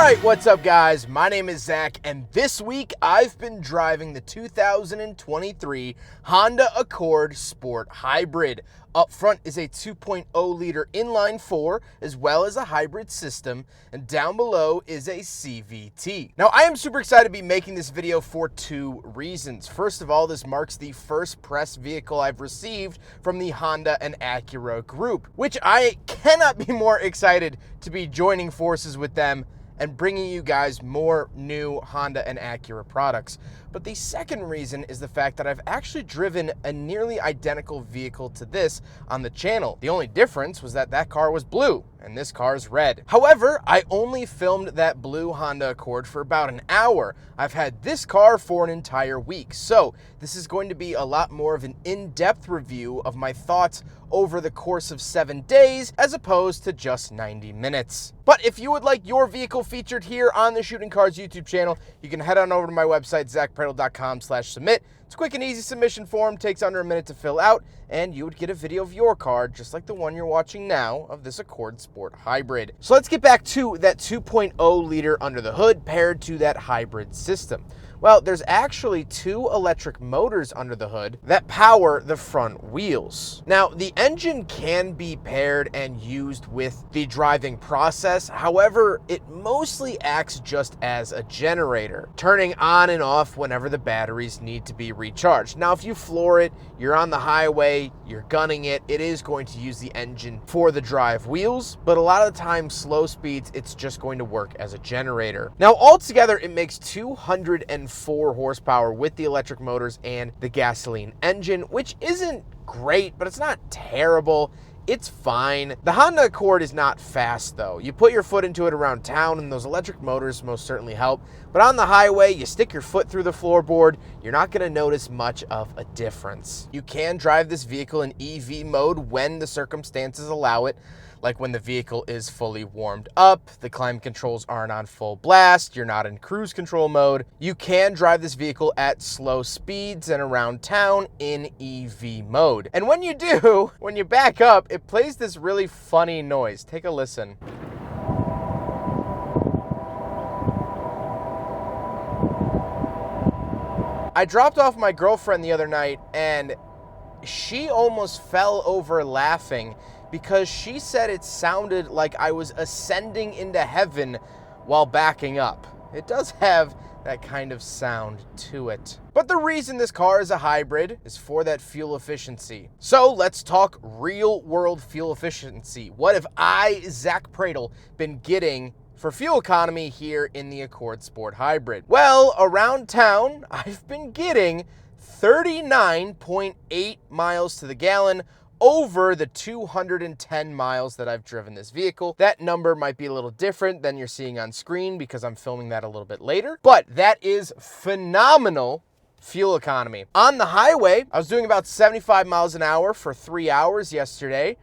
Alright, what's up guys? My name is Zach, and this week I've been driving the 2023 Honda Accord Sport Hybrid. Up front is a 2.0 liter inline 4 as well as a hybrid system, and down below is a CVT. Now I am super excited to be making this video for two reasons. First of all, this marks the first press vehicle I've received from the Honda and Acura group, which I cannot be more excited to be joining forces with them and bringing you guys more new Honda and Acura products. But the second reason is the fact that I've actually driven a nearly identical vehicle to this on the channel. The only difference was that that car was blue and this car is red. However, I only filmed that blue Honda Accord for about an hour. I've had this car for an entire week. So this is going to be a lot more of an in-depth review of my thoughts over the course of 7 days as opposed to just 90 minutes. But if you would like your vehicle featured here on the Shooting Cars YouTube channel, you can head on over to my website, zackpradel.com/submit. It's a quick and easy submission form, takes under a minute to fill out, and you would get a video of your car, just like the one you're watching now of this Accord Sport Hybrid. So let's get back to that 2.0 liter under the hood paired to that hybrid system. Well, there's actually two electric motors under the hood that power the front wheels. Now, the engine can be paired and used with the driving process. However, it mostly acts just as a generator, turning on and off whenever the batteries need to be recharged. Now, if you floor it, you're on the highway, you're gunning it, it is going to use the engine for the drive wheels, but a lot of the time, slow speeds, it's just going to work as a generator. Now, altogether, it makes 204 horsepower with the electric motors and the gasoline engine, which isn't great, but it's not terrible. It's fine. The Honda Accord is not fast though. You put your foot into it around town and those electric motors most certainly help, but on the highway, you stick your foot through the floorboard, you're not gonna notice much of a difference. You can drive this vehicle in EV mode when the circumstances allow it, like when the vehicle is fully warmed up, the climate controls aren't on full blast, you're not in cruise control mode. You can drive this vehicle at slow speeds and around town in EV mode. And when you do, when you back up, it plays this really funny noise. Take a listen. I dropped off my girlfriend the other night and she almost fell over laughing because she said it sounded like I was ascending into heaven while backing up. It does have that kind of sound to it. But the reason this car is a hybrid is for that fuel efficiency. So let's talk real world fuel efficiency. What have I, Zach Pradel, been getting for fuel economy here in the Accord Sport Hybrid? Well, around town, I've been getting 39.8 miles to the gallon over the 210 miles that I've driven this vehicle. That number might be a little different than you're seeing on screen because I'm filming that a little bit later, but that is phenomenal fuel economy. On the highway, I was doing about 75 miles an hour for 3 hours yesterday,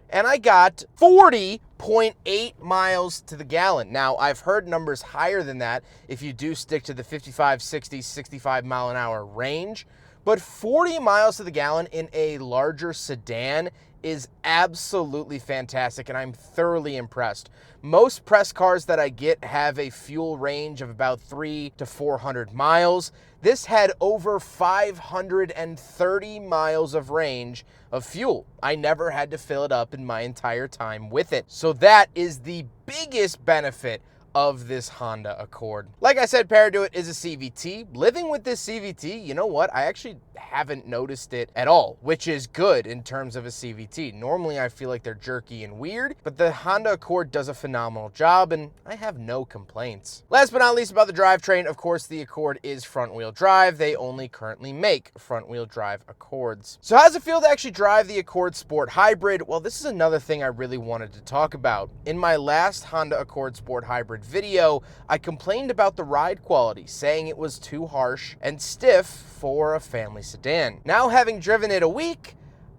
and I got 40.8 miles to the gallon. Now, I've heard numbers higher than that if you do stick to the 55, 60, 65 mile an hour range. But 40 miles to the gallon in a larger sedan is absolutely fantastic, and I'm thoroughly impressed. Most press cars that I get have a fuel range of about 300 to 400 miles. This had over 530 miles of range of fuel. I never had to fill it up in my entire time with it. So that is the biggest benefit of this Honda Accord. Like I said, paired to it is a CVT. Living with this CVT, you know what? I actually haven't noticed it at all, which is good in terms of a CVT. Normally, I feel like they're jerky and weird, but the Honda Accord does a phenomenal job, and I have no complaints. Last but not least about the drivetrain, of course, the Accord is front-wheel drive. They only currently make front-wheel drive Accords. So how does it feel to actually drive the Accord Sport Hybrid? Well, this is another thing I really wanted to talk about. In my last Honda Accord Sport Hybrid video, I complained about the ride quality, saying it was too harsh and stiff for a family sedan. Now, having driven it a week,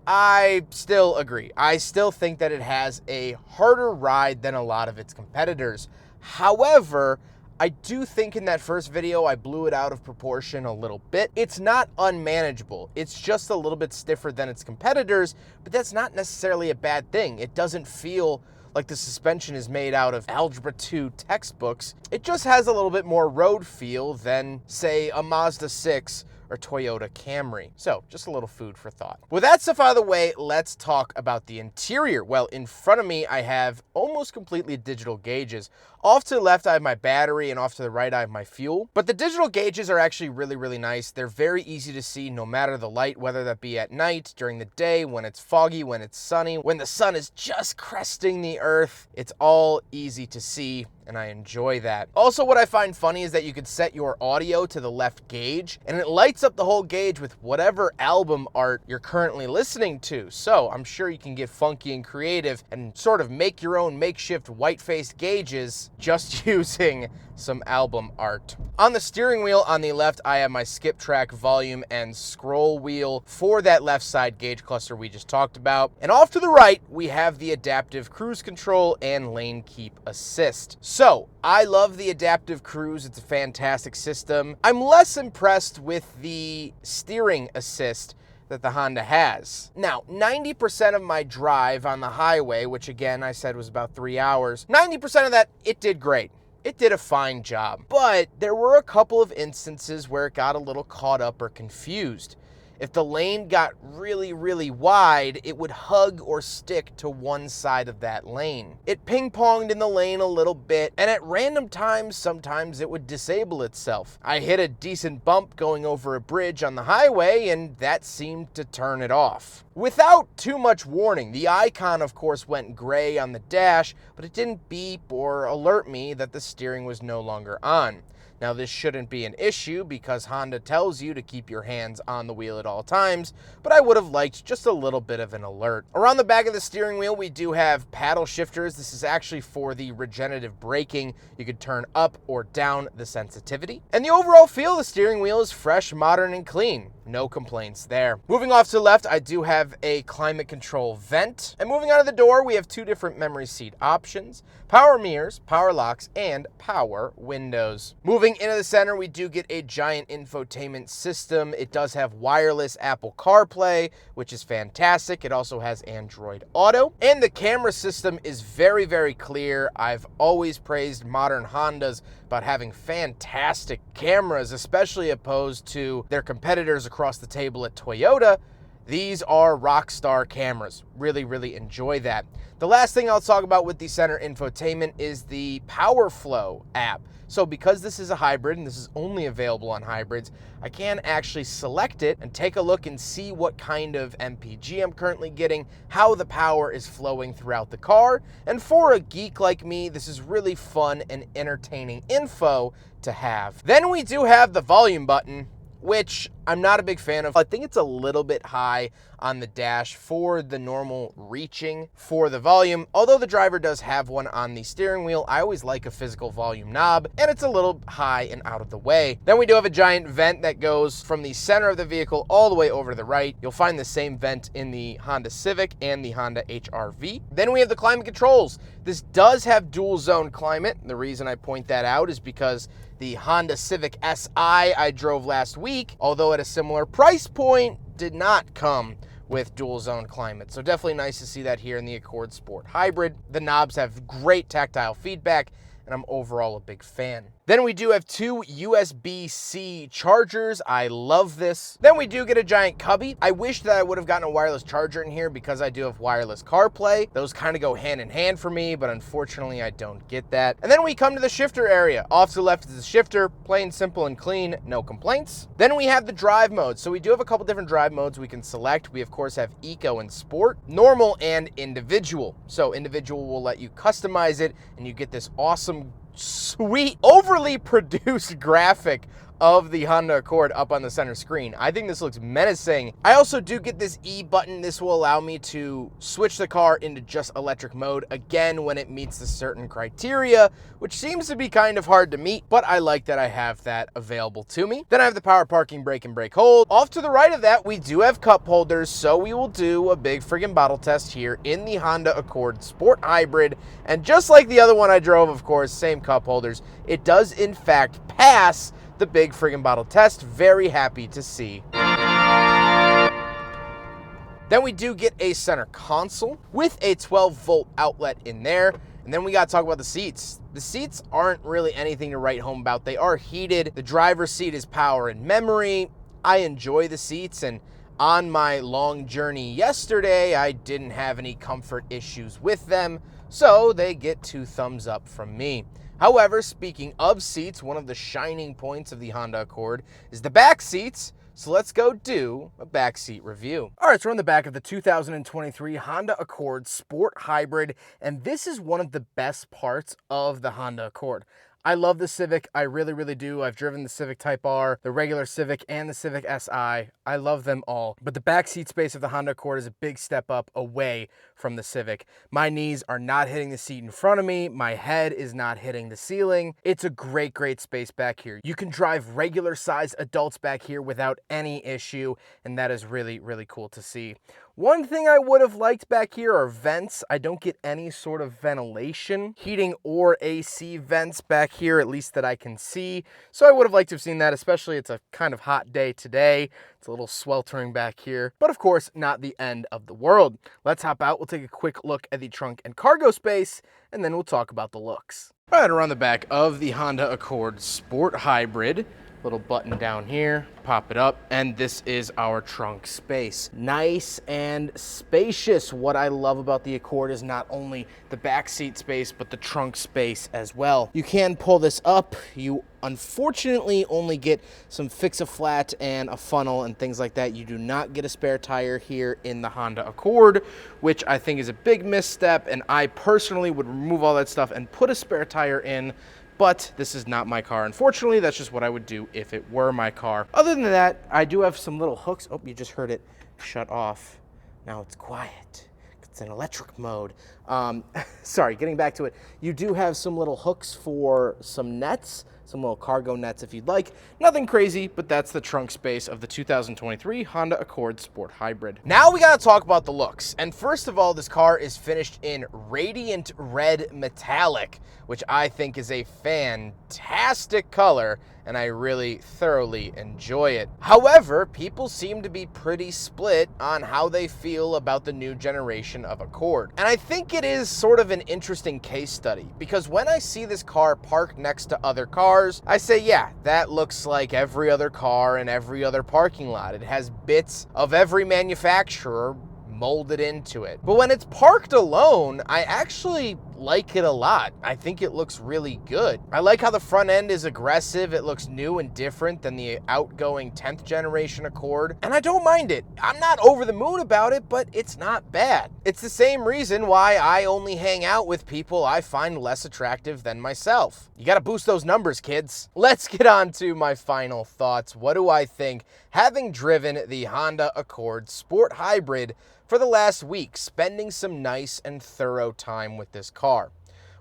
I still agree. I still think that it has a harder ride than a lot of its competitors. However, I do think in that first video, I blew it out of proportion a little bit. It's not unmanageable. It's just a little bit stiffer than its competitors, but that's not necessarily a bad thing. It doesn't feel like the suspension is made out of Algebra 2 textbooks. It just has a little bit more road feel than, say, a Mazda 6 or Toyota Camry. So just a little food for thought. With that stuff out of the way, let's talk about the interior. Well, in front of me, I have almost completely digital gauges. Off to the left, I have my battery, and off to the right, I have my fuel. But the digital gauges are actually really, really nice. They're very easy to see no matter the light, whether that be at night, during the day, when it's foggy, when it's sunny, when the sun is just cresting the earth. It's all easy to see, and I enjoy that. Also, what I find funny is that you could set your audio to the left gauge, and it lights up the whole gauge with whatever album art you're currently listening to. So I'm sure you can get funky and creative and sort of make your own makeshift white-faced gauges just using some album art. On the steering wheel on the left, I have my skip track, volume, and scroll wheel for that left side gauge cluster we just talked about. And off to the right, we have the adaptive cruise control and lane keep assist. So I love the adaptive cruise. It's a fantastic system. I'm less impressed with the steering assist that the Honda has. Now, 90% of my drive on the highway, which again I said was about 3 hours, 90% of that, it did great. It did a fine job. But there were a couple of instances where it got a little caught up or confused. If the lane got really, really wide, it would hug or stick to one side of that lane. It ping-ponged in the lane a little bit, and at random times, sometimes it would disable itself. I hit a decent bump going over a bridge on the highway, and that seemed to turn it off. Without too much warning, the icon, of course, went gray on the dash, but it didn't beep or alert me that the steering was no longer on. Now, this shouldn't be an issue because Honda tells you to keep your hands on the wheel at all times, but I would have liked just a little bit of an alert. Around the back of the steering wheel, we do have paddle shifters. This is actually for the regenerative braking. You could turn up or down the sensitivity. And the overall feel of the steering wheel is fresh, modern, and clean. No complaints there. Moving off to the left, I do have a climate control vent. And moving out of the door, we have two different memory seat options: power mirrors, power locks, and power windows. Moving into the center, we do get a giant infotainment system. It does have wireless Apple CarPlay, which is fantastic. It also has Android Auto. And the camera system is very, very clear. I've always praised modern Hondas about having fantastic cameras, especially opposed to their competitors across the table at Toyota. These are rock star cameras. Really, really enjoy that. The last thing I'll talk about with the center infotainment is the PowerFlow app. So because this is a hybrid and this is only available on hybrids, I can actually select it and take a look and see what kind of MPG I'm currently getting, how the power is flowing throughout the car. And for a geek like me, this is really fun and entertaining info to have. Then we do have the volume button, which I'm not a big fan of. I think it's a little bit high on the dash for the normal reaching for the volume. Although the driver does have one on the steering wheel, I always like a physical volume knob, and it's a little high and out of the way. Then we do have a giant vent that goes from the center of the vehicle all the way over to the right. You'll find the same vent in the Honda Civic and the Honda HR-V. Then we have the climate controls. This does have dual zone climate. The reason I point that out is because the Honda Civic Si I drove last week, although at a similar price point, did not come with dual zone climate. So definitely nice to see that here in the Accord Sport Hybrid. The knobs have great tactile feedback, and I'm overall a big fan. Then we do have two USB-C chargers. I love this. Then we do get a giant cubby. I wish that I would have gotten a wireless charger in here because I do have wireless CarPlay. Those kind of go hand in hand for me, but unfortunately I don't get that. And then we come to the shifter area. Off to the left is the shifter, plain, simple, and clean, no complaints. Then we have the drive modes. So we do have a couple different drive modes we can select. We of course have Eco and Sport, normal, and individual. So individual will let you customize it, and you get this awesome, sweet, overly produced graphic of the Honda Accord up on the center screen. I think this looks menacing. I also do get this E button. This will allow me to switch the car into just electric mode, again, when it meets the certain criteria, which seems to be kind of hard to meet, but I like that I have that available to me. Then I have the power parking brake and brake hold. Off to the right of that, we do have cup holders, so we will do a big friggin' bottle test here in the Honda Accord Sport Hybrid. And just like the other one I drove, of course, same cup holders, it does in fact pass the big friggin' bottle test. Very happy to see. Then we do get a center console with a 12-volt outlet in there. And then we got to talk about the seats. The seats aren't really anything to write home about. They are heated. The driver's seat is power and memory. I enjoy the seats, and on my long journey yesterday, I didn't have any comfort issues with them, so they get 2 thumbs up from me. However, speaking of seats, one of the shining points of the Honda Accord is the back seats. So let's go do a backseat review. All right, so we're on the back of the 2023 Honda Accord Sport Hybrid, and this is one of the best parts of the Honda Accord. I love the Civic, I really, really do. I've driven the Civic Type R, the regular Civic, and the Civic Si. I love them all. But the back seat space of the Honda Accord is a big step up away from the Civic. My knees are not hitting the seat in front of me. My head is not hitting the ceiling. It's a great, great space back here. You can drive regular sized adults back here without any issue, and that is really, really cool to see. One thing I would have liked back here are vents. I don't get any sort of ventilation, heating or AC vents back here, at least that I can see. So I would have liked to have seen that, especially it's a kind of hot day today. It's a little sweltering back here, but of course, not the end of the world. Let's hop out. We'll take a quick look at the trunk and cargo space, and then we'll talk about the looks. All right, around the back of the Honda Accord Sport Hybrid. Little button down here, pop it up, and this is our trunk space. Nice and spacious. What I love about the Accord is not only the back seat space, but the trunk space as well. You can pull this up. You unfortunately only get some fix-a-flat and a funnel and things like that. You do not get a spare tire here in the Honda Accord, which I think is a big misstep, and I personally would remove all that stuff and put a spare tire in. But this is not my car. Unfortunately, that's just what I would do if it were my car. Other than that, I do have some little hooks. Oh, you just heard it shut off. Now it's quiet. It's in electric mode. Sorry, getting back to it. You do have some little hooks for some nets, some little cargo nets if you'd like. Nothing crazy, but that's the trunk space of the 2023 Honda Accord Sport Hybrid. Now we gotta talk about the looks. And first of all, this car is finished in radiant red metallic, which I think is a fantastic color, and I really thoroughly enjoy it. However, people seem to be pretty split on how they feel about the new generation of Accord. And I think it is sort of an interesting case study, because when I see this car parked next to other cars, I say, yeah, that looks like every other car in every other parking lot. It has bits of every manufacturer molded into it. But when it's parked alone, I actually like it a lot. I think it looks really good. I like how the front end is aggressive. It looks new and different than the outgoing 10th generation Accord, and I don't mind it. I'm not over the moon about it, but it's not bad. It's the same reason why I only hang out with people I find less attractive than myself. You gotta boost those numbers, kids. Let's get on to my final thoughts. What do I think, having driven the Honda Accord Sport Hybrid for the last week, spending some nice and thorough time with this car?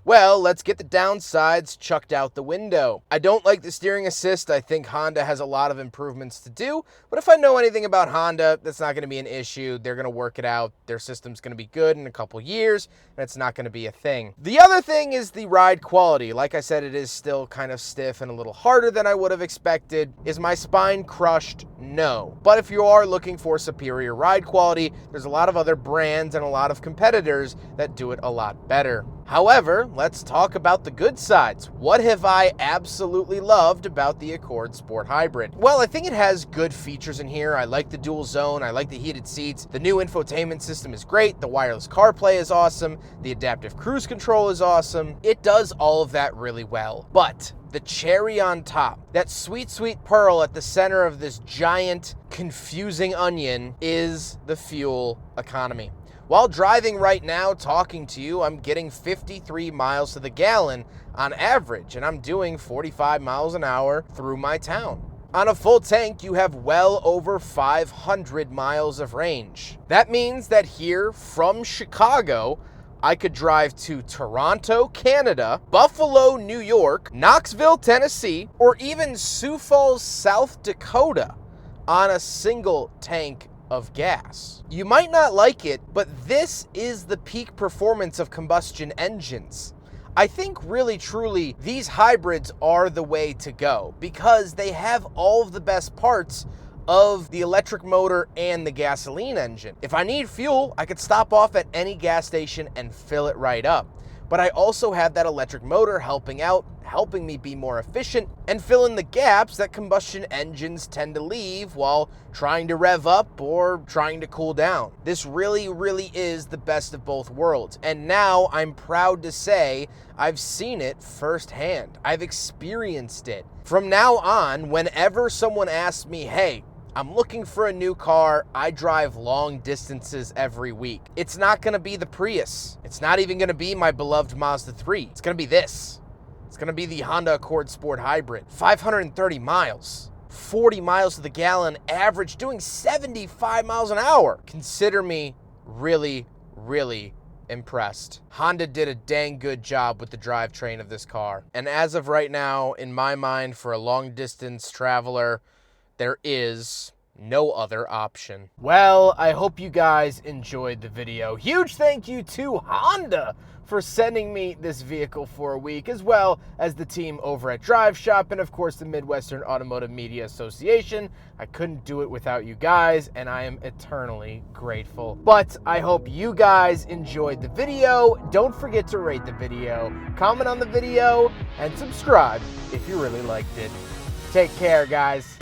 Well, let's get the downsides chucked out the window. I don't like the steering assist. I think Honda has a lot of improvements to do, but if I know anything about Honda, that's not going to be an issue. They're going to work it out. Their system's going to be good in a couple years, and it's not going to be a thing. The other thing is the ride quality. Like I said, it is still kind of stiff and a little harder than I would have expected. Is my spine crushed? No. But if you are looking for superior ride quality, there's a lot of other brands and a lot of competitors that do it a lot better. However, let's talk about the good sides. What have I absolutely loved about the Accord Sport Hybrid? Well, I think it has good features in here. I like the dual zone. I like the heated seats. The new infotainment system is great. The wireless CarPlay is awesome. The adaptive cruise control is awesome. It does all of that really well. But the cherry on top, that sweet, sweet pearl at the center of this giant, confusing onion, is the fuel economy. While driving right now, talking to you, I'm getting 53 miles to the gallon on average, and I'm doing 45 miles an hour through my town. On a full tank, you have well over 500 miles of range. That means that here from Chicago, I could drive to Toronto, Canada, Buffalo, New York, Knoxville, Tennessee, or even Sioux Falls, South Dakota on a single tank of gas. You might not like it, but this is the peak performance of combustion engines. I think really truly these hybrids are the way to go because they have all of the best parts of the electric motor and the gasoline engine. If I need fuel, I could stop off at any gas station and fill it right up. But I also have that electric motor helping out, helping me be more efficient and fill in the gaps that combustion engines tend to leave while trying to rev up or trying to cool down. This really is the best of both worlds. And now I'm proud to say I've seen it firsthand. I've experienced it. From now on, whenever someone asks me, hey, I'm looking for a new car, I drive long distances every week, it's not gonna be the Prius. It's not even gonna be my beloved Mazda 3. It's gonna be this. It's gonna be the Honda Accord Sport Hybrid. 530 miles, 40 miles to the gallon average, doing 75 miles an hour. Consider me really impressed. Honda did a dang good job with the drivetrain of this car. And as of right now, in my mind, for a long distance traveler, there is no other option. Well, I hope you guys enjoyed the video. Huge thank you to Honda for sending me this vehicle for a week, as well as the team over at Drive Shop and of course the Midwestern Automotive Media Association. I couldn't do it without you guys, and I am eternally grateful. But I hope you guys enjoyed the video. Don't forget to rate the video, comment on the video, and subscribe if you really liked it. Take care, guys.